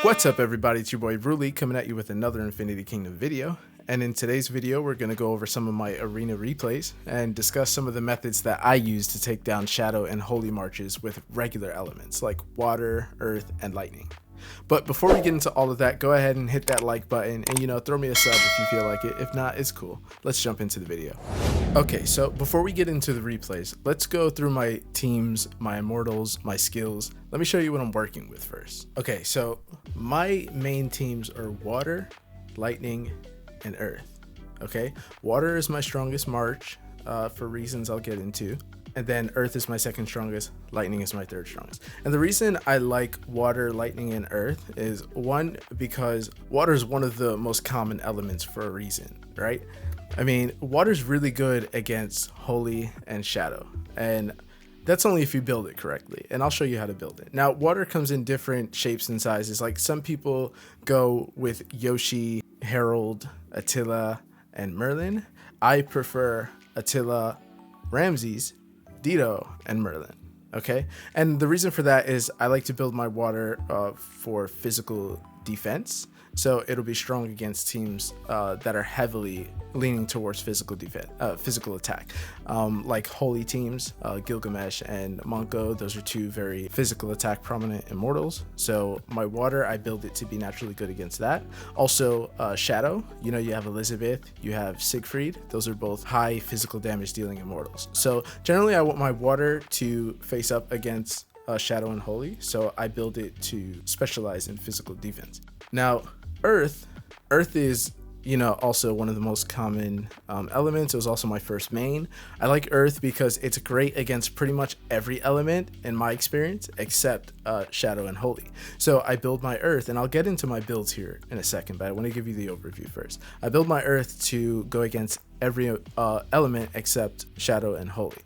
What's up everybody, it's your boy Ruli coming at you with another Infinity Kingdom video. And in today's video, we're going to go over some of my arena replays and discuss some of the methods that I use to take down Shadow and Holy Marches with regular elements like water, earth, and lightning. But before we get into all of that, go ahead and hit that like button and throw me a sub if you feel like it. If not, it's cool. Let's jump into the video. Okay, so before we get into the replays, let's go through my teams, my immortals, my skills. Let me show you what I'm working with first. Okay, so my main teams are water, lightning, and earth. Okay, water is my strongest march for reasons I'll get into. And then earth is my second strongest, lightning is my third strongest. And the reason I like water, lightning, and earth is one, because water is one of the most common elements for a reason, right? I mean, water is really good against holy and shadow. And that's only if you build it correctly. And I'll show you how to build it. Now, water comes in different shapes and sizes. Like some people go with Yoshi, Herald, Attila, and Merlin. I prefer Attila, Ramses, Dito, and Merlin. Okay, and the reason for that is I like to build my water for physical defense, so it'll be strong against teams that are heavily leaning towards physical defense, physical attack, like holy teams, Gilgamesh and Monko. Those are two very physical attack prominent immortals. So my water, I build it to be naturally good against that. Also, Shadow. You have Elizabeth, you have Siegfried. Those are both high physical damage dealing immortals. So generally, I want my water to face up against Shadow and Holy. So I build it to specialize in physical defense. Now, Earth is also one of the most common elements. It was also my first main. I like Earth because it's great against pretty much every element in my experience except Shadow and Holy. So I build my Earth, and I'll get into my builds here in a second, but I want to give you the overview first. I build my Earth to go against every element except Shadow and Holy.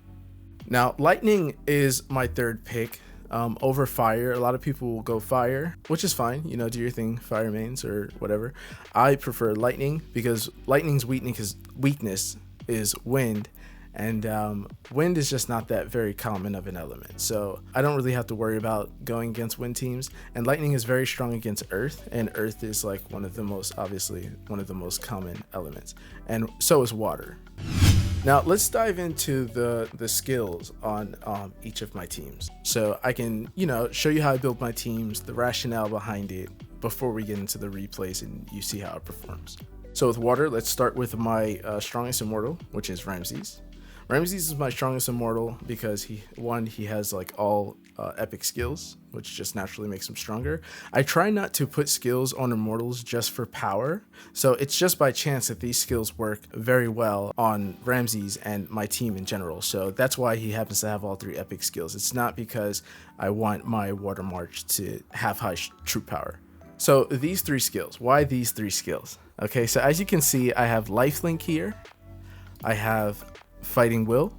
Now, Lightning is my third pick. Over fire. A lot of people will go fire, which is fine, do your thing, fire mains or whatever. I prefer lightning because lightning's weakness is wind, and wind is just not that very common of an element, so I don't really have to worry about going against wind teams. And lightning is very strong against earth, and earth is like one of the most common elements, and so is water. Now let's dive into the skills on each of my teams, so I can show you how I build my teams, the rationale behind it, before we get into the replays and you see how it performs. So with water, let's start with my strongest immortal, which is Ramses. Ramses is my strongest immortal because he has like all epic skills, which just naturally makes him stronger. I try not to put skills on immortals just for power, so it's just by chance that these skills work very well on Ramses and my team in general. So that's why he happens to have all three epic skills. It's not because I want my water march to have high troop power. So these three skills, why these three skills? Okay, so as you can see, I have lifelink here, I have fighting will,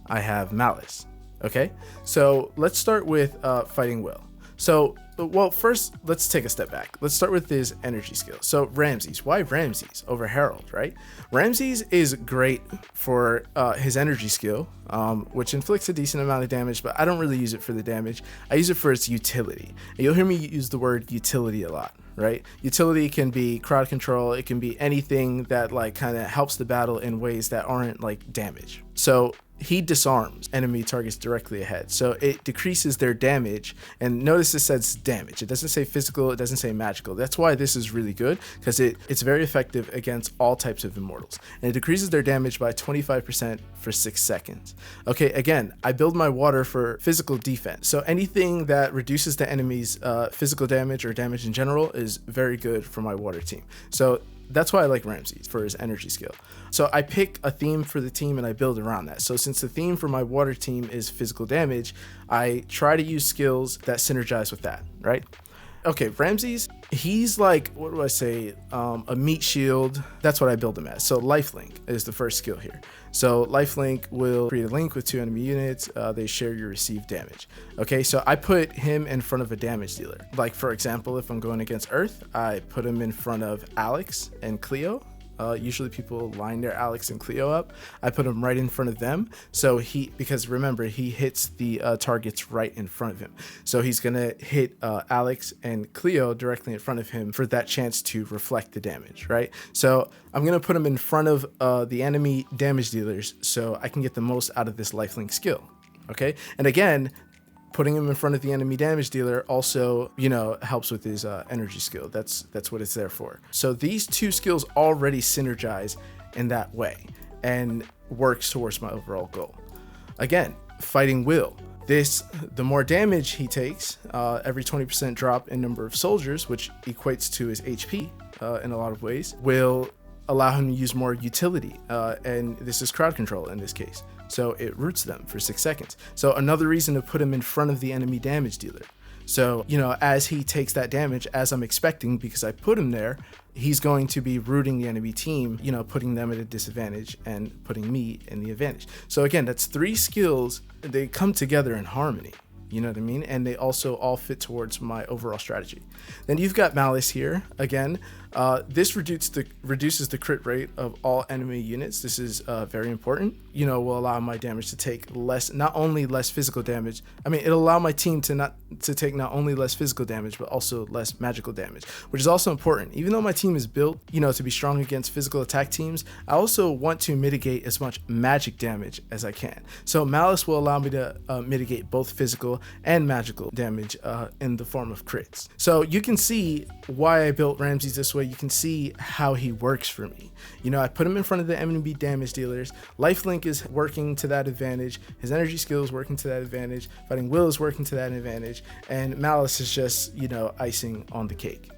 I have malice. Okay, so let's start with fighting will. So first let's take a step back. Let's start with his energy skill. So Ramses, why Ramses over Herald, right? Ramses is great for his energy skill, which inflicts a decent amount of damage, but I don't really use it for the damage. I use it for its utility, and you'll hear me use the word utility a lot, right? Utility can be crowd control, it can be anything that like kind of helps the battle in ways that aren't like damage. So he disarms enemy targets directly ahead, so it decreases their damage. And notice it says damage, it doesn't say physical, it doesn't say magical. That's why this is really good, because it's very effective against all types of immortals, and it decreases their damage by 25% for 6 seconds. Okay, again, I build my water for physical defense, so anything that reduces the enemy's physical damage or damage in general is very good for my water team. So that's why I like Ramses, for his energy skill. So I pick a theme for the team and I build around that. So since the theme for my water team is physical damage, I try to use skills that synergize with that, right? Okay, Ramses, he's like, what do I say? A meat shield. That's what I build him as. So lifelink is the first skill here. So lifelink will create a link with two enemy units. They share your received damage. Okay, so I put him in front of a damage dealer. Like for example, if I'm going against Earth, I put him in front of Alex and Cleo. Usually people line their Alex and Cleo up. I put him right in front of them. So because remember, he hits the targets right in front of him. So he's going to hit Alex and Cleo directly in front of him for that chance to reflect the damage, right? So I'm going to put him in front of the enemy damage dealers so I can get the most out of this lifelink skill. Okay. And again, putting him in front of the enemy damage dealer also, helps with his energy skill. That's what it's there for. So these two skills already synergize in that way and works towards my overall goal. Again, fighting Will. The more damage he takes, every 20% drop in number of soldiers, which equates to his HP in a lot of ways, will allow him to use more utility. And this is crowd control in this case. So it roots them for 6 seconds. So another reason to put him in front of the enemy damage dealer. So, as he takes that damage, as I'm expecting, because I put him there, he's going to be rooting the enemy team, putting them at a disadvantage and putting me in the advantage. So again, that's 3 skills. They come together in harmony. You know what I mean? And they also all fit towards my overall strategy. Then you've got Malice here. Again, this reduces the crit rate of all enemy units. This is very important. Will allow my damage to take not only less physical damage. It'll allow my team to take not only less physical damage, but also less magical damage, which is also important. Even though my team is built, to be strong against physical attack teams, I also want to mitigate as much magic damage as I can. So Malice will allow me to mitigate both physical and magical damage in the form of crits. So you can see why I built Ramses this way. You can see how he works for me. I put him in front of the enemy damage dealers. Lifelink is working to that advantage. His energy skill is working to that advantage. Fighting Will is working to that advantage. And Malice is just, icing on the cake.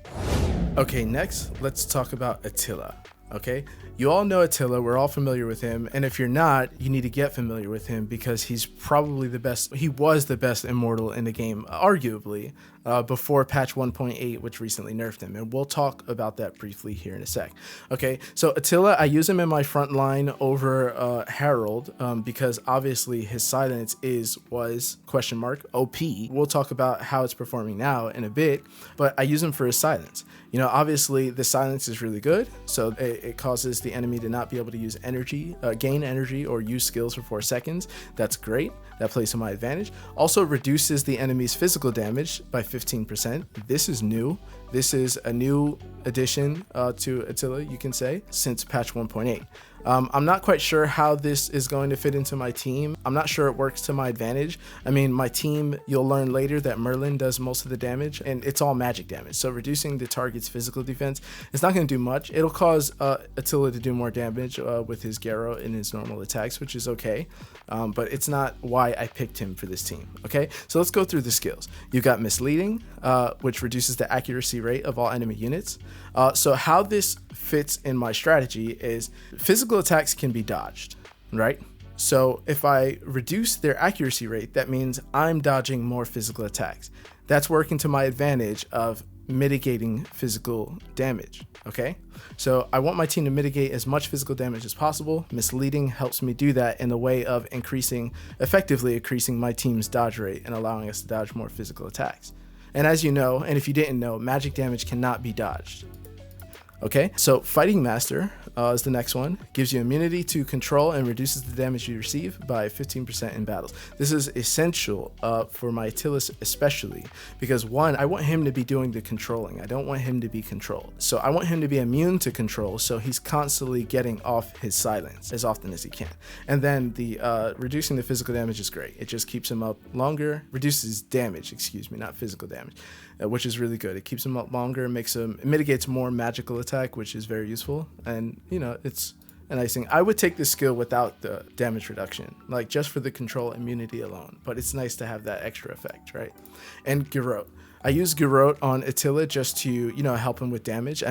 Okay, next, let's talk about Attila. Okay, you all know Attila, we're all familiar with him, and if you're not, you need to get familiar with him because he's probably the best. He was the best immortal in the game, arguably, before patch 1.8, which recently nerfed him, and we'll talk about that briefly here in a sec. Okay, so Attila, I use him in my front line over Harold because obviously his silence was OP. We'll talk about how it's performing now in a bit, but I use him for his silence. Obviously the silence is really good, so it causes the enemy to not be able to use gain energy or use skills for 4 seconds. That's great. That plays to my advantage. Also reduces the enemy's physical damage by 15%. This is new. This is a new addition to Attila, you can say, since patch 1.8. I'm not quite sure how this is going to fit into my team. I'm not sure it works to my advantage. My team, you'll learn later that Merlin does most of the damage, and it's all magic damage. So reducing the target's physical defense, it's not going to do much. It'll cause Attila to do more damage with his Garrow in his normal attacks, which is okay. But it's not why I picked him for this team. Okay, so let's go through the skills. You've got Misleading, which reduces the accuracy rate of all enemy units. So how this fits in my strategy is physical attacks can be dodged, right? So if I reduce their accuracy rate, that means I'm dodging more physical attacks. That's working to my advantage of mitigating physical damage. Okay, so I want my team to mitigate as much physical damage as possible. Misleading helps me do that in the way of effectively increasing my team's dodge rate and allowing us to dodge more physical attacks. And as you know, and if you didn't know, magic damage cannot be dodged. Okay, so Fighting Master is the next one. Gives you immunity to control and reduces the damage you receive by 15% in battles. This is essential for my Attila especially because one, I want him to be doing the controlling. I don't want him to be controlled. So I want him to be immune to control, so he's constantly getting off his silence as often as he can. And then the reducing the physical damage is great. It just keeps him up longer, reduces damage, not physical damage, which is really good. It keeps him up longer, it mitigates more magical attack, which is very useful. And it's a nice thing. I would take this skill without the damage reduction, like just for the control immunity alone, but it's nice to have that extra effect, right? And Garrote. I use Garrote on Attila just to, help him with damage.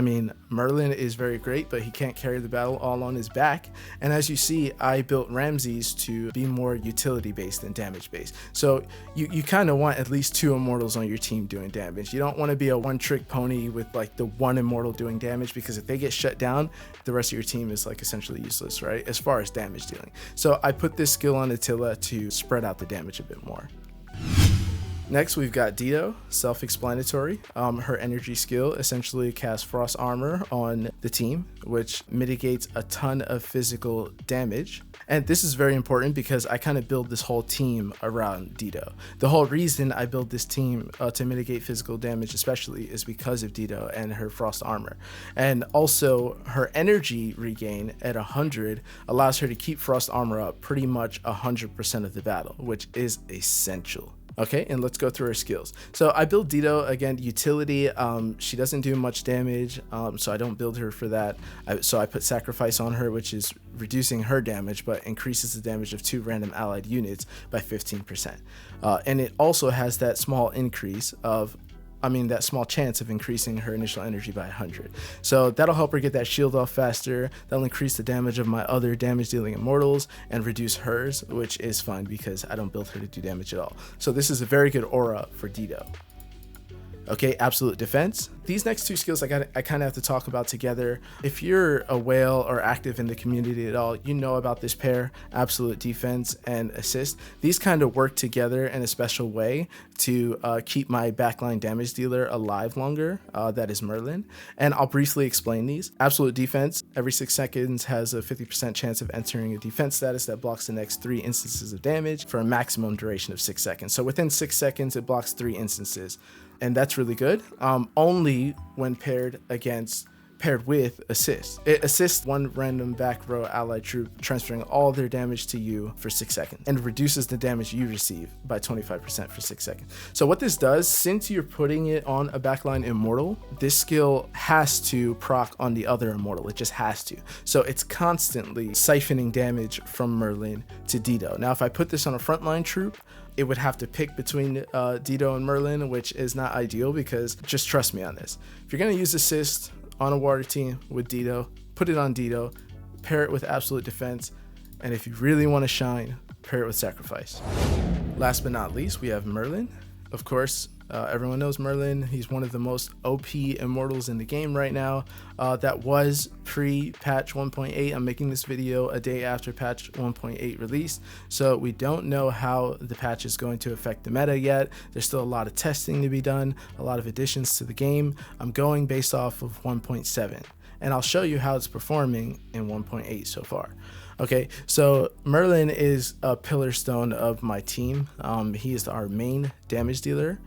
Merlin is very great, but he can't carry the battle all on his back. And as you see, I built Ramses to be more utility based than damage based. So you kind of want at least 2 immortals on your team doing damage. You don't want to be a one-trick pony with like the one immortal doing damage, because if they get shut down, the rest of your team is like essentially useless, right? As far as damage dealing. So I put this skill on Attila to spread out the damage a bit more. Next, we've got Dido, self-explanatory. Her energy skill essentially casts Frost Armor on the team, which mitigates a ton of physical damage. And this is very important because I kind of build this whole team around Dido. The whole reason I build this team to mitigate physical damage especially is because of Dido and her Frost Armor. And also her energy regain at 100 allows her to keep Frost Armor up pretty much 100% of the battle, which is essential. Okay, and let's go through her skills. So I build Dido, again, utility. She doesn't do much damage, so I don't build her for that. So I put Sacrifice on her, which is reducing her damage, but increases the damage of 2 random allied units by 15%. And it also has that small increase of that small chance of increasing her initial energy by 100. So that'll help her get that shield off faster. That'll increase the damage of my other damage dealing immortals and reduce hers, which is fine because I don't build her to do damage at all. So this is a very good aura for Dido. Okay, absolute defense. These next two skills I kind of have to talk about together. If you're a whale or active in the community at all, you know about this pair, absolute defense and assist. These kind of work together in a special way to keep my backline damage dealer alive longer. That is Merlin. And I'll briefly explain these. Absolute defense, every 6 seconds has a 50% chance of entering a defense status that blocks the next 3 instances of damage for a maximum duration of 6 seconds. So within 6 seconds, it blocks 3 instances. And that's really good, only when paired with assist. It assists 1 random back row allied troop, transferring all their damage to you for 6 seconds, and reduces the damage you receive by 25% for 6 seconds. So what this does, since you're putting it on a backline immortal, this skill has to proc on the other immortal. It just has to. So it's constantly siphoning damage from Merlin to Dido. Now, if I put this on a frontline troop, it would have to pick between Dido and Merlin, which is not ideal because just trust me on this. If you're going to use assist on a water team with Dido, put it on Dido, pair it with absolute defense, and if you really want to shine, pair it with sacrifice. Last but not least, we have Merlin. Of course, everyone knows Merlin. He's one of the most OP immortals in the game right now. That was pre-patch 1.8. I'm making this video a day after patch 1.8 release, so we don't know how the patch is going to affect the meta yet. There's still a lot of testing to be done, a lot of additions to the game. I'm going based off of 1.7, and I'll show you how it's performing in 1.8 so far. Okay, so Merlin is a pillar stone of my team. He is our main damage dealer.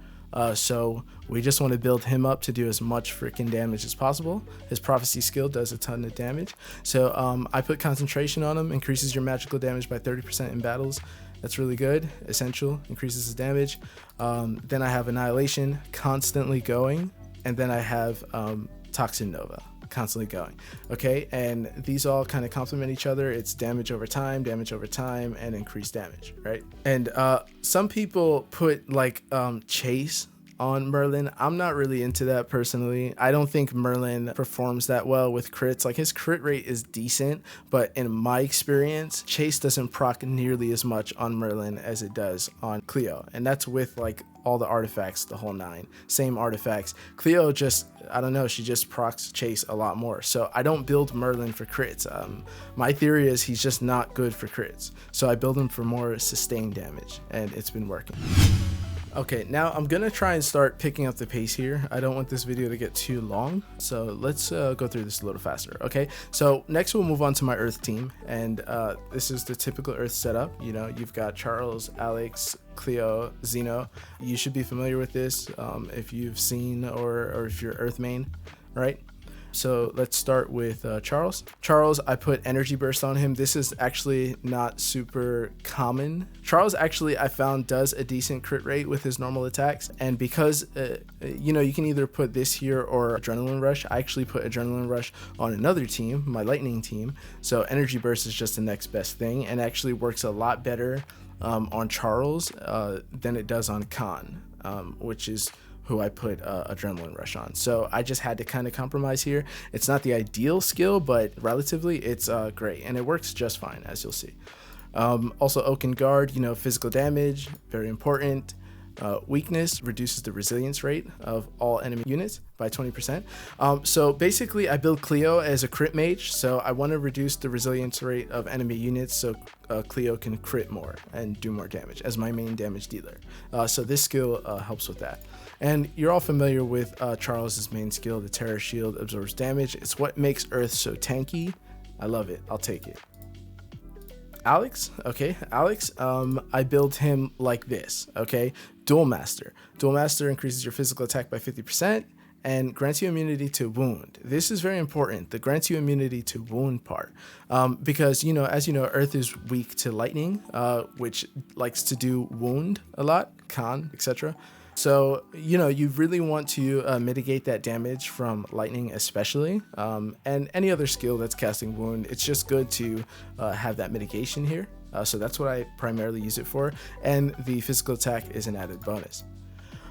So we just want to build him up to do as much freaking damage as possible. His prophecy skill does a ton of damage. So I put concentration on him, increases your magical damage by 30% in battles. That's really good. Essential, increases his damage. Then I have Annihilation, constantly going. And then I have Toxin Nova, constantly going. Okay, and these all kind of complement each other. It's damage over time, and increased damage, right? And some people put like chase on Merlin. I'm not really into that personally. I don't think Merlin performs that well with crits. Like, his crit rate is decent, but in my experience, chase doesn't proc nearly as much on Merlin as it does on Cleo, and that's with like all the artifacts, the whole 9, same artifacts. Cleo just, I don't know, she just procs chase a lot more. So I don't build Merlin for crits. My theory is he's just not good for crits. So I build him for more sustained damage, and it's been working. Okay, now I'm gonna try and start picking up the pace here. I don't want this video to get too long, so let's go through this a little faster. Okay, so next we'll move on to my Earth team, and this is the typical Earth setup. You know, you've got Charles, Alex, Cleo, Xeno. You should be familiar with this if you've seen or if you're Earth main, right? So let's start with Charles. Charles, I put energy burst on him. This is actually not super common. Charles actually, I found, does a decent crit rate with his normal attacks. And because, you know, you can either put this here or Adrenaline Rush. I actually put Adrenaline Rush on another team, my Lightning team. So energy burst is just the next best thing, and actually works a lot better on Charles than it does on Khan, which is who I put Adrenaline Rush on. So I just had to kind of compromise here. It's not the ideal skill, but relatively it's great, and it works just fine, as you'll see. Also, Oaken Guard, you know, physical damage, very important. Weakness reduces the resilience rate of all enemy units by 20%. So basically I build Cleo as a crit mage, so I want to reduce the resilience rate of enemy units so Cleo can crit more and do more damage as my main damage dealer. So this skill helps with that. And you're all familiar with Charles's main skill, the Terror Shield absorbs damage. It's what makes Earth so tanky. I love it. I'll take it. Alex, I build him like this, okay? Duel Master. Duel Master increases your physical attack by 50% and grants you immunity to wound. This is very important, the grants you immunity to wound part, because, you know, as you know, Earth is weak to lightning, which likes to do wound a lot, con, etc. So, you know, you really want to mitigate that damage from lightning especially, and any other skill that's casting wound. It's just good to have that mitigation here. So that's what I primarily use it for. And the physical attack is an added bonus.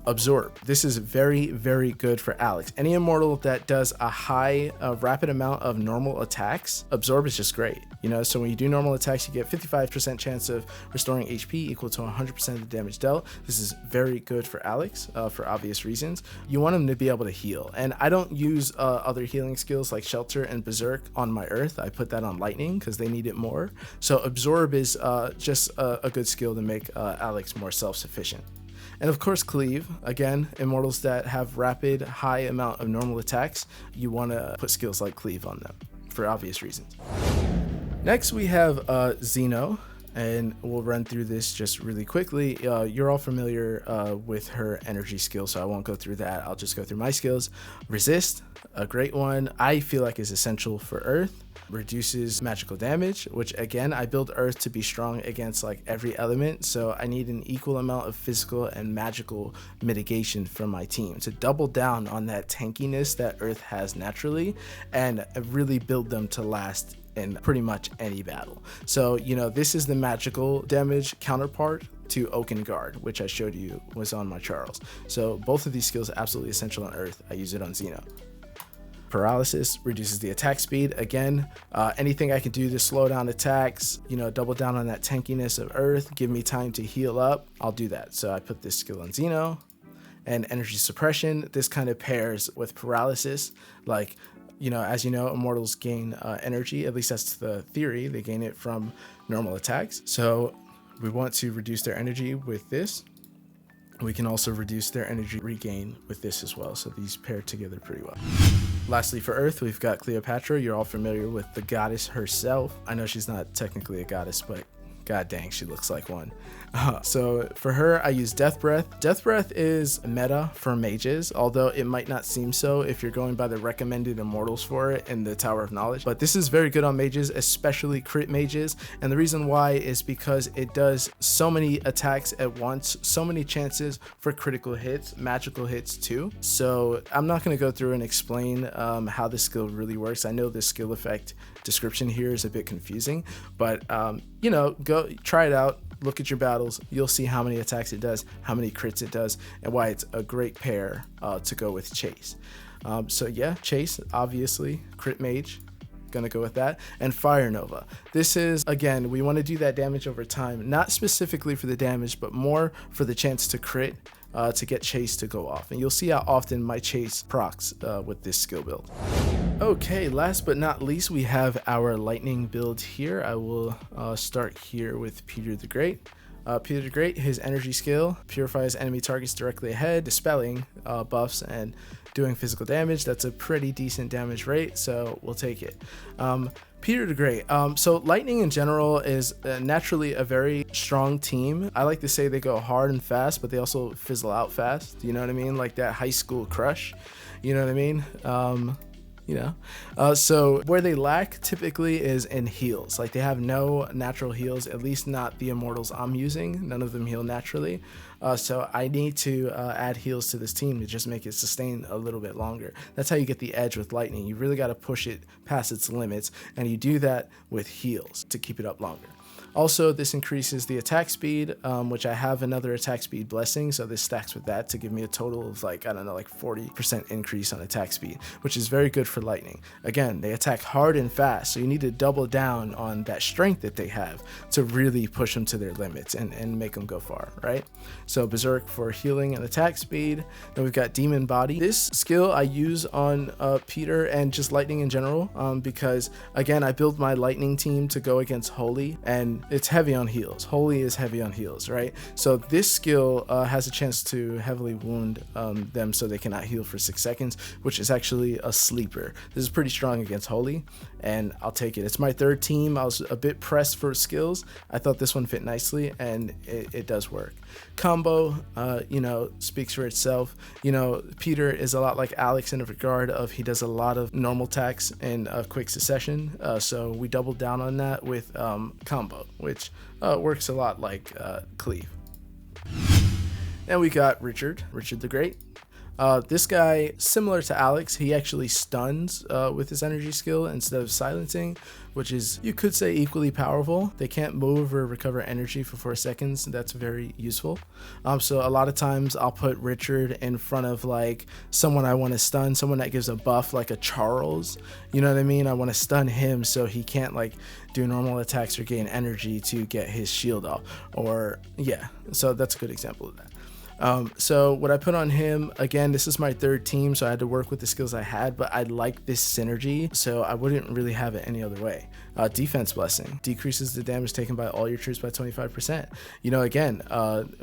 Absorb. This is very, very good for Alex. Any immortal that does a high rapid amount of normal attacks, Absorb is just great. You know, so when you do normal attacks, you get 55% chance of restoring HP equal to 100% of the damage dealt. This is very good for Alex for obvious reasons. You want him to be able to heal. And I don't use other healing skills like Shelter and Berserk on my Earth. I put that on Lightning because they need it more. So Absorb is just a good skill to make Alex more self-sufficient. And of course, Cleave. Again, immortals that have rapid, high amount of normal attacks, you want to put skills like Cleave on them for obvious reasons. Next, we have Xeno, and we'll run through this just really quickly. You're all familiar with her energy skill, so I won't go through that. I'll just go through my skills. Resist, a great one. I feel like is essential for Earth. Reduces magical damage, which again, I build Earth to be strong against like every element, so I need an equal amount of physical and magical mitigation from my team to double down on that tankiness that Earth has naturally and really build them to last in pretty much any battle. So, you know, this is the magical damage counterpart to Oaken Guard, which I showed you was on my Charles. So both of these skills are absolutely essential on Earth. I use it on Xeno. Paralysis reduces the attack speed. Again, anything I can do to slow down attacks, you know, double down on that tankiness of Earth, give me time to heal up, I'll do that. So I put this skill on Xeno. And energy suppression, this kind of pairs with paralysis. Like, you know, as you know, immortals gain energy, at least that's the theory. They gain it from normal attacks. So we want to reduce their energy with this. We can also reduce their energy regain with this as well. So these pair together pretty well. Lastly, for Earth, we've got Cleopatra. You're all familiar with the goddess herself. I know she's not technically a goddess, but god dang, she looks like one. So for her, I use Death Breath. Death Breath is meta for mages, although it might not seem so if you're going by the recommended immortals for it in the Tower of Knowledge. But this is very good on mages, especially crit mages. And the reason why is because it does so many attacks at once, so many chances for critical hits, magical hits too. So I'm not going to go through and explain how this skill really works. I know the skill effect description here is a bit confusing, but you know, go try it out. Look at your battles, you'll see how many attacks it does, how many crits it does, and why it's a great pair to go with Chase. So yeah, Chase, obviously, crit mage, gonna go with that. And Fire Nova. This is, again, we want to do that damage over time, not specifically for the damage, but more for the chance to crit, to get Chase to go off. And you'll see how often my Chase procs with this skill build. Okay, last but not least, we have our lightning build here. I will start here with Peter the Great. Peter the Great, his energy skill purifies enemy targets directly ahead, dispelling buffs and doing physical damage. That's a pretty decent damage rate, so we'll take it. Peter the Great. So Lightning in general is naturally a very strong team. I like to say they go hard and fast, but they also fizzle out fast. You know what I mean? Like that high school crush. You know what I mean? So where they lack typically is in heals. Like they have no natural heals, at least not the immortals I'm using. None of them heal naturally. So I need to add heals to this team to just make it sustain a little bit longer. That's how you get the edge with Lightning. You really got to push it past its limits, and you do that with heals to keep it up longer. Also, this increases the attack speed, which I have another attack speed blessing, so this stacks with that to give me a total of like, I don't know, like 40% increase on attack speed, which is very good for lightning. Again, they attack hard and fast, so you need to double down on that strength that they have to really push them to their limits and make them go far, right? So Berserk for healing and attack speed. Then we've got Demon Body. This skill I use on Peter and just lightning in general, because again, I build my lightning team to go against Holy, and it's heavy on heals. Holy is heavy on heals, right? So this skill has a chance to heavily wound them so they cannot heal for 6 seconds, which is actually a sleeper. This is pretty strong against Holy, and I'll take it. It's my third team. I was a bit pressed for skills. I thought this one fit nicely, and it does work. Combo, speaks for itself. Peter is a lot like Alex in the regard of he does a lot of normal attacks in a quick succession. So we doubled down on that with combo, which works a lot like cleave. And we got Richard the Great. This guy, similar to Alex, he actually stuns with his energy skill instead of silencing, which is, you could say, equally powerful. They can't move or recover energy for 4 seconds. That's very useful. So a lot of times I'll put Richard in front of like someone I want to stun, someone that gives a buff like a Charles. You know what I mean? I want to stun him so he can't like do normal attacks or gain energy to get his shield off. Or yeah, so that's a good example of that. So what I put on him, again, this is my third team, so I had to work with the skills I had, but I like this synergy, so I wouldn't really have it any other way. Defense Blessing decreases the damage taken by all your troops by 25%. Again,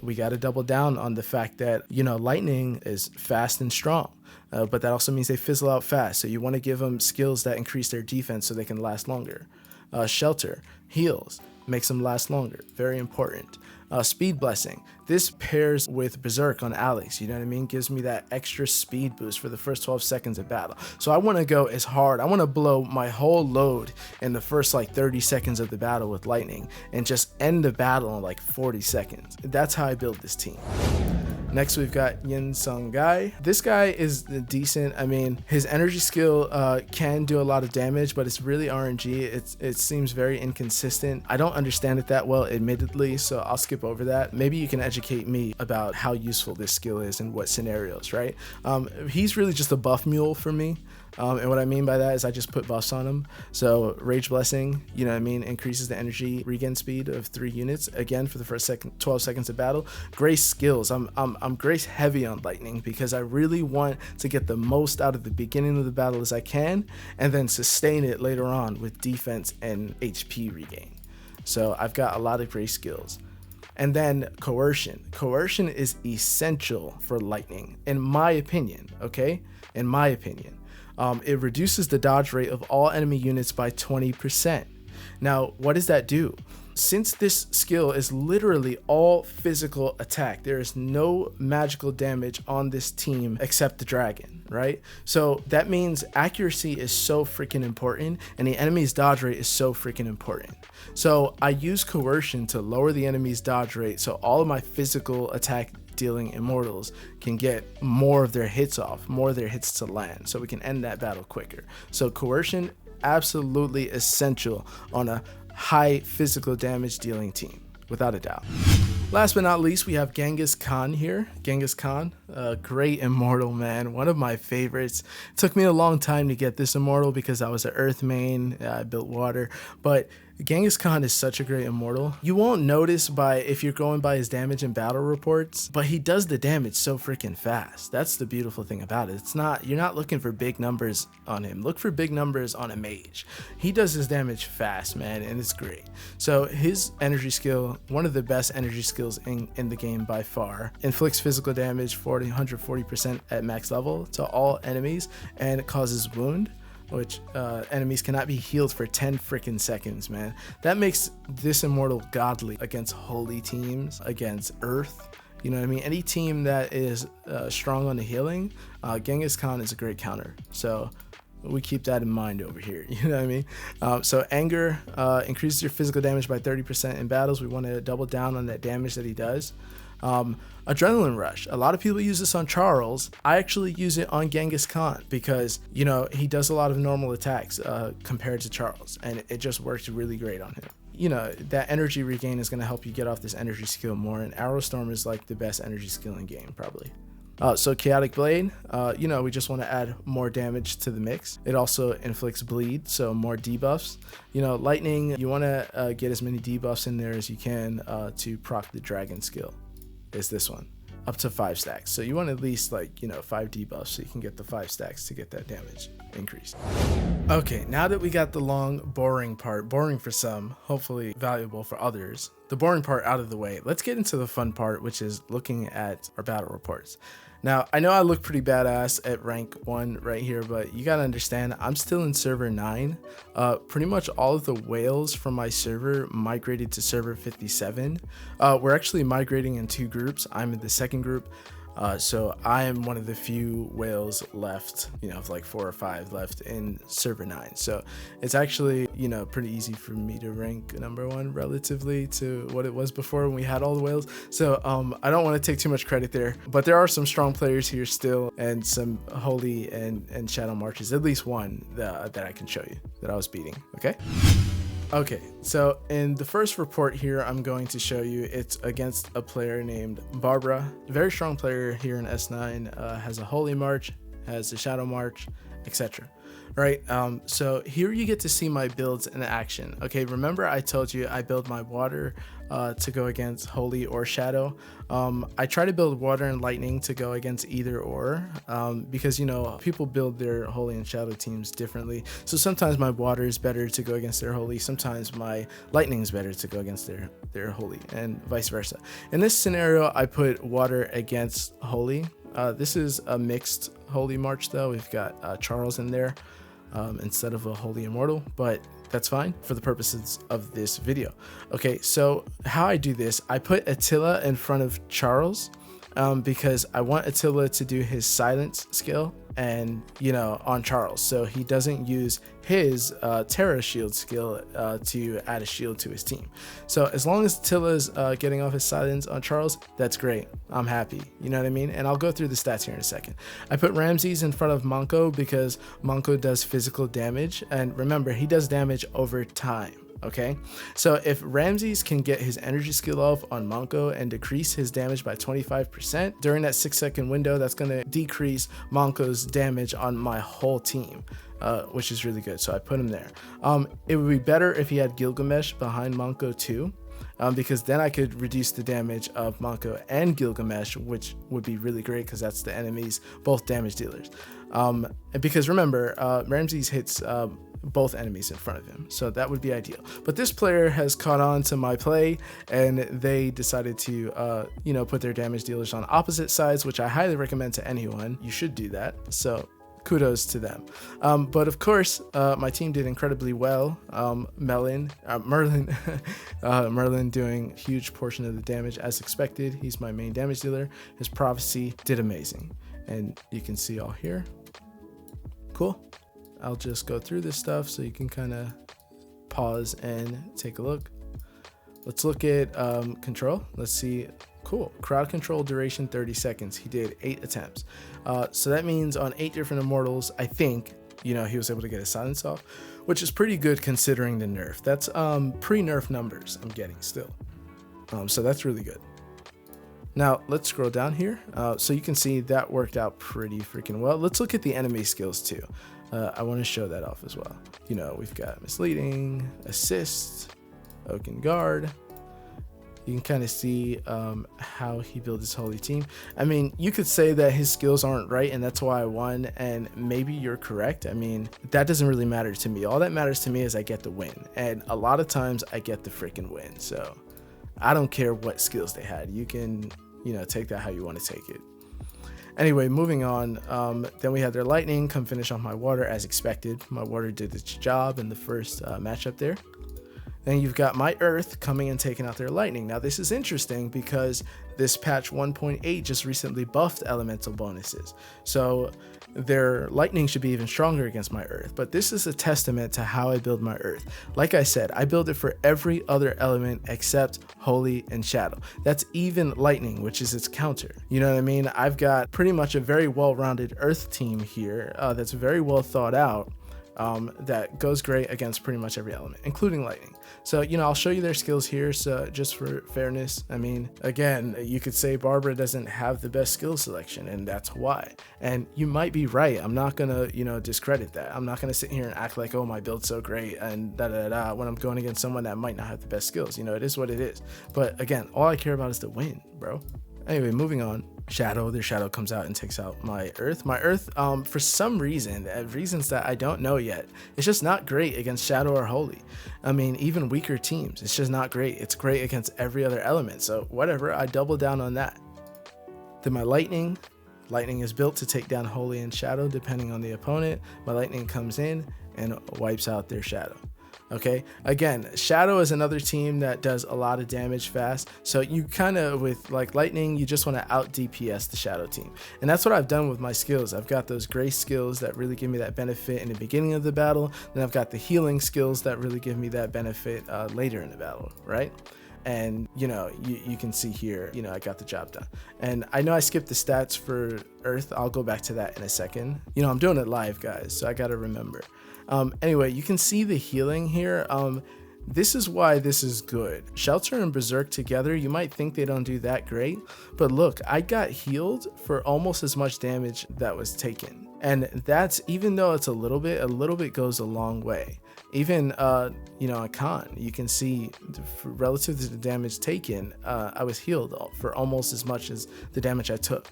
we got to double down on the fact that, lightning is fast and strong. But that also means they fizzle out fast, so you want to give them skills that increase their defense so they can last longer. Shelter heals, makes them last longer, very important. Speed Blessing, this pairs with Berserk on Alex, you know what I mean? Gives me that extra speed boost for the first 12 seconds of battle. So I want to go as hard, I want to blow my whole load in the first like 30 seconds of the battle with lightning and just end the battle in like 40 seconds. That's how I build this team. Next, we've got Yin Sung Gai. This guy is decent. I mean, his energy skill can do a lot of damage, but it's really RNG. It seems very inconsistent. I don't understand it that well, admittedly, so I'll skip over that. Maybe you can educate me about how useful this skill is and what scenarios, right? He's really just a buff mule for me. And what I mean by that is I just put buffs on him. So Rage Blessing, you know what I mean, increases the energy regen speed of 3 units, again for the first 12 seconds of battle. Grace skills, I'm Grace heavy on lightning because I really want to get the most out of the beginning of the battle as I can, and then sustain it later on with defense and HP regain. So I've got a lot of Grace skills. And then Coercion. Coercion is essential for lightning, in my opinion, okay? In my opinion. It reduces the dodge rate of all enemy units by 20%. Now, what does that do? Since this skill is literally all physical attack, there is no magical damage on this team except the dragon, right? So that means accuracy is so freaking important, and the enemy's dodge rate is so freaking important. So I use Coercion to lower the enemy's dodge rate so all of my physical attack dealing immortals can get more of their hits off, more of their hits to land, so we can end that battle quicker. So Coercion, absolutely essential on a high physical damage dealing team, without a doubt. Last but not least, we have Genghis Khan here. Genghis Khan, a great immortal, man, one of my favorites. It took me a long time to get this immortal because I was an earth main, I built water, but Genghis Khan is such a great immortal. You won't notice if you're going by his damage and battle reports, but he does the damage so freaking fast. That's the beautiful thing about it. You're not looking for big numbers on him. Look for big numbers on a mage. He does his damage fast, man, and it's great. So his energy skill, one of the best energy skills in the game by far, inflicts physical damage 140% at max level to all enemies, and it causes wound, which enemies cannot be healed for 10 freaking seconds, man. That makes this immortal godly against holy teams, against earth. You know what I mean? Any team that is strong on the healing, Genghis Khan is a great counter. So we keep that in mind over here. You know what I mean? So Anger increases your physical damage by 30% in battles. We want to double down on that damage that he does. Adrenaline Rush. A lot of people use this on Charles. I actually use it on Genghis Khan because, you know, he does a lot of normal attacks compared to Charles, and it just works really great on him. you know, that energy regain is going to help you get off this energy skill more, and Arrow Storm is like the best energy skill in game probably. So Chaotic Blade, you know, we just want to add more damage to the mix. It also inflicts bleed, so more debuffs. You know, Lightning, you want to get as many debuffs in there as you can to proc the Dragon skill, is this one, up to 5 stacks. So you want at least like, you know, 5 debuffs so you can get the 5 stacks to get that damage increased. Okay, now that we got the long, boring part, boring for some, hopefully valuable for others, the boring part out of the way, let's get into the fun part, which is looking at our battle reports. Now, I know I look pretty badass at rank 1 right here, but you gotta understand, I'm still in server 9. Pretty much all of the whales from my server migrated to server 57. We're actually migrating in 2 groups. I'm in the second group. So I am one of the few whales left, you know, like 4 or 5 left in server 9. So it's actually, you know, pretty easy for me to rank number 1 relatively to what it was before when we had all the whales. So I don't want to take too much credit there, but there are some strong players here still, and some holy and shadow marches, at least one that I can show you that I was beating. Okay, so in the first report here, I'm going to show you it's against a player named Barbara. Very strong player here in S9, has a Holy March, has a Shadow March, etc. Right, so here you get to see my builds in action. Okay, remember I told you I build my water to go against Holy or Shadow. I try to build water and lightning to go against either or, because, you know, people build their Holy and Shadow teams differently. So sometimes my water is better to go against their Holy, sometimes my lightning is better to go against their Holy, and vice versa. In this scenario, I put water against Holy. This is a mixed Holy March though. We've got Charles in there instead of a Holy Immortal, but that's fine for the purposes of this video. Okay, so how I do this, I put Attila in front of Charles because I want Attila to do his silence skill and, you know, on Charles, so he doesn't use his Terra shield skill to add a shield to his team. So as long as Attila's getting off his silence on Charles, that's great. I'm happy, you know what I mean? And I'll go through the stats here in a second. I put Ramses in front of Monko because Monko does physical damage, and remember, he does damage over time. Okay, so if Ramses can get his energy skill off on Monko and decrease his damage by 25% during that 6-second window, that's going to decrease Monko's damage on my whole team, which is really good. So I put him there. It would be better if he had Gilgamesh behind Monko too, because then I could reduce the damage of Monko and Gilgamesh, which would be really great because that's the enemies, both damage dealers. Because remember, Ramses hits both enemies in front of him, so that would be ideal. But this player has caught on to my play, and they decided to you know, put their damage dealers on opposite sides, which I highly recommend to anyone. You should do that, so kudos to them. But of course, my team did incredibly well. Merlin Merlin doing a huge portion of the damage as expected. He's my main damage dealer. His prophecy did amazing, and you can see all here. Cool. I'll just go through this stuff so you can kind of pause and take a look. Let's look at control. Let's see. Cool. Crowd control duration 30 seconds. He did 8 attempts. So that means on 8 different immortals, I think, you know, he was able to get his silence off, which is pretty good considering the nerf. That's pre-nerf numbers I'm getting still. So that's really good. Now let's scroll down here. So you can see that worked out pretty freaking well. Let's look at the enemy skills too. I want to show that off as well. You know, we've got misleading, assist, Oaken Guard. You can kind of see how he built his holy team. I mean, you could say that his skills aren't right and that's why I won, and maybe you're correct. I mean, that doesn't really matter to me. All that matters to me is I get the win, and a lot of times I get the freaking win. So I don't care what skills they had. You can, you know, take that how you want to take it. Anyway, moving on, then we had their lightning come finish off my water as expected. My water did its job in the first matchup there. Then you've got my earth coming and taking out their lightning. Now this is interesting because this patch 1.8 just recently buffed elemental bonuses. So their lightning should be even stronger against my earth, but this is a testament to how I build my earth. Like I said, I build it for every other element except holy and shadow. That's even lightning, which is its counter. You know what I mean? I've got pretty much a very well-rounded earth team here that's very well thought out. that goes great against pretty much every element, including lightning. So, I'll show you their skills here. So just for fairness, I mean, again, you could say Barbara doesn't have the best skill selection, and that's why. And you might be right. I'm not going to, discredit that. I'm not going to sit here and act like, oh, my build's so great and when I'm going against someone that might not have the best skills. It is what it is. But again, all I care about is to win, bro. Anyway, moving on. Shadow, their shadow comes out and takes out my earth. My earth, for some reason, reasons that I don't know yet, it's just not great against shadow or holy. I mean, even weaker teams, it's just not great. It's great against every other element. So whatever, I double down on that. Then my lightning. Lightning is built to take down holy and shadow depending on the opponent. My lightning comes in and wipes out their shadow. Okay, again, shadow is another team that does a lot of damage fast, so you kind of, with like lightning, you just want to out DPS the shadow team, and that's what I've done with my skills. I've got those grace skills that really give me that benefit in the beginning of the battle, then I've got the healing skills that really give me that benefit later in the battle, right? And you can see here, I got the job done. And I know I skipped the stats for earth. I'll go back to that in a second. I'm doing it live, guys, so I gotta remember. Anyway, you can see the healing here. This is why this is good. Shelter and Berserk together, you might think they don't do that great, but look, I got healed for almost as much damage that was taken. And that's, even though it's a little bit goes a long way. Even, a con, you can see relative to the damage taken, I was healed for almost as much as the damage I took.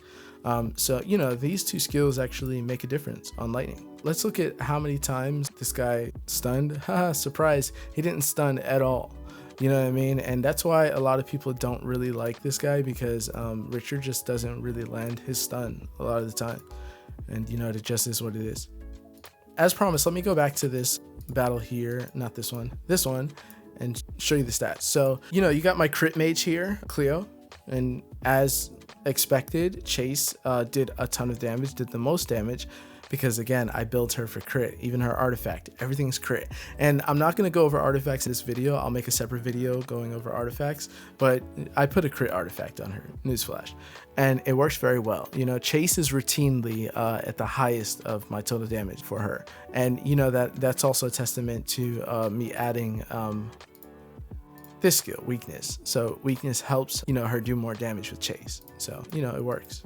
So, these two skills actually make a difference on lightning. Let's look at how many times this guy stunned. Haha, surprise, he didn't stun at all. You know what I mean? And that's why a lot of people don't really like this guy, because Richard just doesn't really land his stun a lot of the time. And it just is what it is. As promised, let me go back to this battle here, not this one, and show you the stats. So, you got my crit mage here, Cleo, and as expected, Chase did a ton of damage, did the most damage, because again, I built her for crit. Even her artifact, everything's crit. And I'm not going to go over artifacts in this video. I'll make a separate video going over artifacts, but I put a crit artifact on her, newsflash, and it works very well. Chase is routinely at the highest of my total damage for her, and that's also a testament to me adding this skill, weakness. So weakness helps her do more damage with Chase, so it works.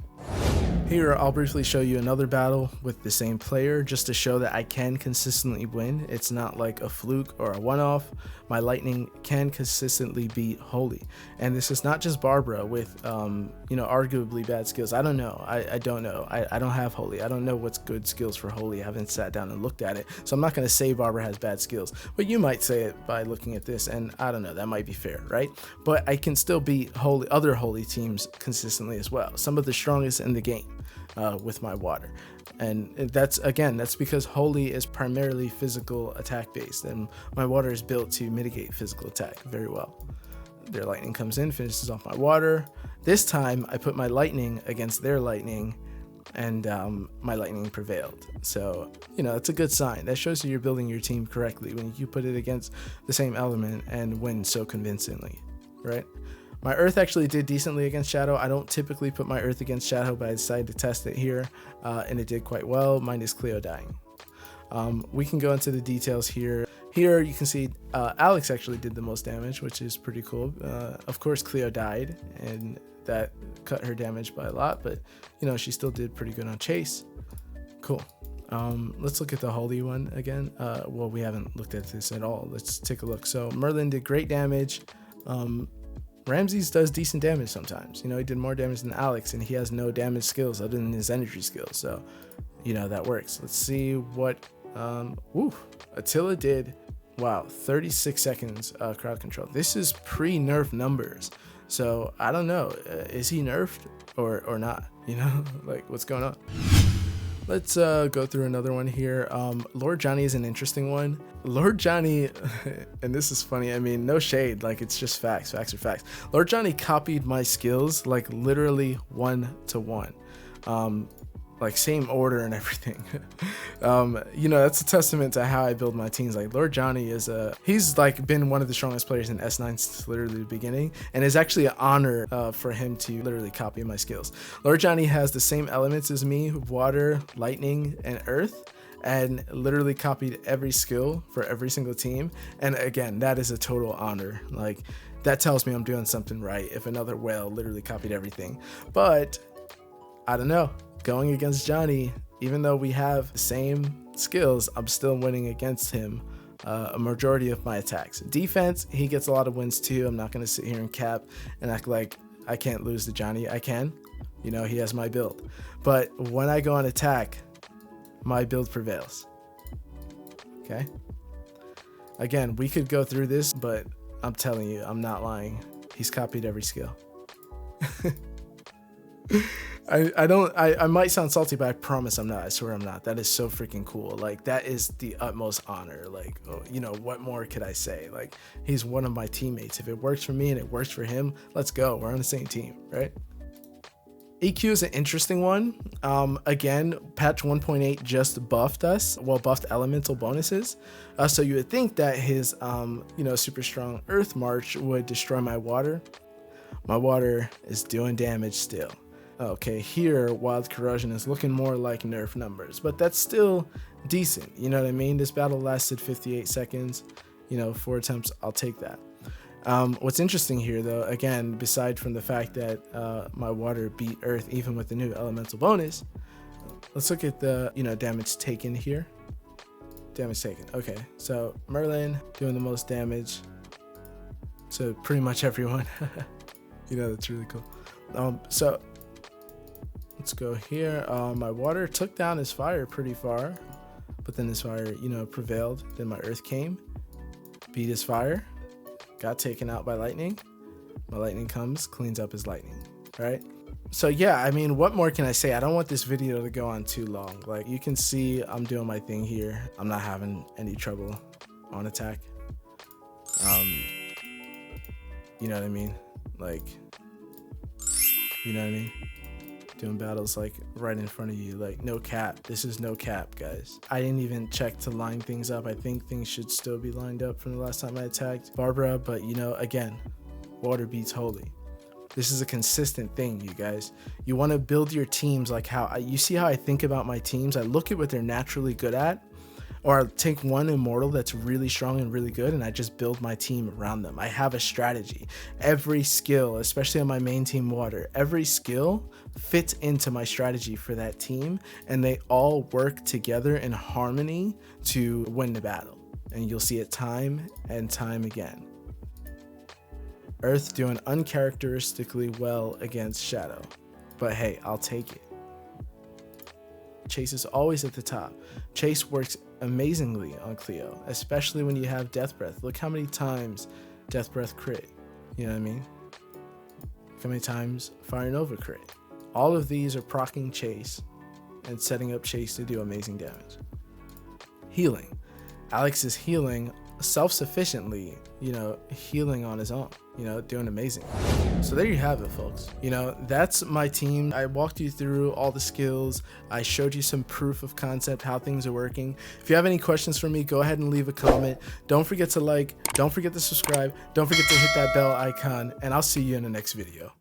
Here, I'll briefly show you another battle with the same player, just to show that I can consistently win. It's not like a fluke or a one-off. My lightning can consistently beat holy. And this is not just Barbara with, arguably bad skills. I don't know. I don't know. I don't have holy. I don't know what's good skills for holy. I haven't sat down and looked at it. So I'm not going to say Barbara has bad skills. But you might say it by looking at this, and I don't know. That might be fair, right? But I can still beat other holy teams consistently as well. Some of the strongest in the game. With my water, and that's because holy is primarily physical attack based, and my water is built to mitigate physical attack very well. Their lightning comes in, finishes off my water. This time I put my lightning against their lightning, and my lightning prevailed. So it's a good sign. That shows you you're building your team correctly when you put it against the same element and win so convincingly, right? My earth actually did decently against shadow. I don't typically put my earth against shadow, but I decided to test it here, and it did quite well. Mine is Cleo dying. We can go into the details here. Here you can see Alex actually did the most damage, which is pretty cool. Of course, Cleo died, and that cut her damage by a lot, but she still did pretty good on Chase. Cool. Let's look at the holy one again. Well, we haven't looked at this at all. Let's take a look. So Merlin did great damage. Ramses does decent damage sometimes. He did more damage than Alex, and he has no damage skills other than his energy skills. So, that works. Let's see what Attila did. Wow, 36 seconds crowd control. This is pre-nerf numbers. So I don't know. Is he nerfed or not? Like, what's going on? Let's go through another one here. Lord Johnny is an interesting one. Lord Johnny, and this is funny, I mean, no shade, like, it's just facts. Facts are facts. Lord Johnny copied my skills, like, literally 1-to-1. Like, same order and everything. That's a testament to how I build my teams. Like, Lord Johnny he's like been one of the strongest players in S9 since literally the beginning, and it's actually an honor for him to literally copy my skills. Lord Johnny has the same elements as me: water, lightning, and earth. and literally copied every skill for every single team. And again, that is a total honor. Like, that tells me I'm doing something right if another whale literally copied everything. But I don't know, going against Johnny, even though we have the same skills, I'm still winning against him a majority of my attacks. Defense, he gets a lot of wins too. I'm not going to sit here and cap and act like I can't lose to Johnny. I can. You know, he has my build. But when I go on attack, my build prevails. Okay? Again, we could go through this, but I'm telling you, I'm not lying. He's copied every skill. I might sound salty, but I promise I'm not. I swear I'm not. That is so freaking cool. Like, that is the utmost honor. Like, oh, you know, what more could I say? Like, he's one of my teammates. If it works for me and it works for him, let's go. We're on the same team, right? EQ is an interesting one. Again, patch 1.8 just buffed us, well, buffed elemental bonuses. So you would think that his, you know, super strong earth march would destroy my water. My water is doing damage still. Okay, here wild corrosion is looking more like nerf numbers, but that's still decent. You know what I mean? This battle lasted 58 seconds, you know, 4 attempts. I'll take that. What's interesting here, though, again, beside from the fact that my water beat earth even with the new elemental bonus, let's look at the, you know, damage taken here. Damage taken. Okay, so Merlin doing the most damage to pretty much everyone. You know, that's really cool. So let's go here. My water took down his fire pretty far, but then his fire, you know, prevailed. Then my earth came, beat his fire, got taken out by lightning. My lightning comes, cleans up his lightning, right? So yeah, I mean, what more can I say? I don't want this video to go on too long. Like, you can see I'm doing my thing here. I'm not having any trouble on attack. You know what I mean? Like, you know what I mean? Doing battles like right in front of you, like no cap. This is no cap, guys. I didn't even check to line things up. I think things should still be lined up from the last time I attacked Barbara, but you know, again, water beats holy. This is a consistent thing, you guys. You want to build your teams like how you see how I think about my teams. I look at what they're naturally good at, or I take one immortal that's really strong and really good, and I just build my team around them. I have a strategy. Every skill, especially on my main team water, every skill fits into my strategy for that team, and they all work together in harmony to win the battle. And you'll see it time and time again. Earth doing uncharacteristically well against Shadow, but hey, I'll take it. Chase is always at the top. Chase works amazingly on Cleo, especially when you have Death Breath. Look how many times Death Breath crit. You know what I mean? Look how many times Fire Nova crit. All of these are proccing Chase and setting up Chase to do amazing damage. Healing. Alex is healing self-sufficiently, you know, healing on his own, you know, doing amazing. So there you have it, folks. You know, that's my team. I walked you through all the skills. I showed you some proof of concept, how things are working. If you have any questions for me, go ahead and leave a comment. Don't forget to like, don't forget to subscribe, don't forget to hit that bell icon, and I'll see you in the next video.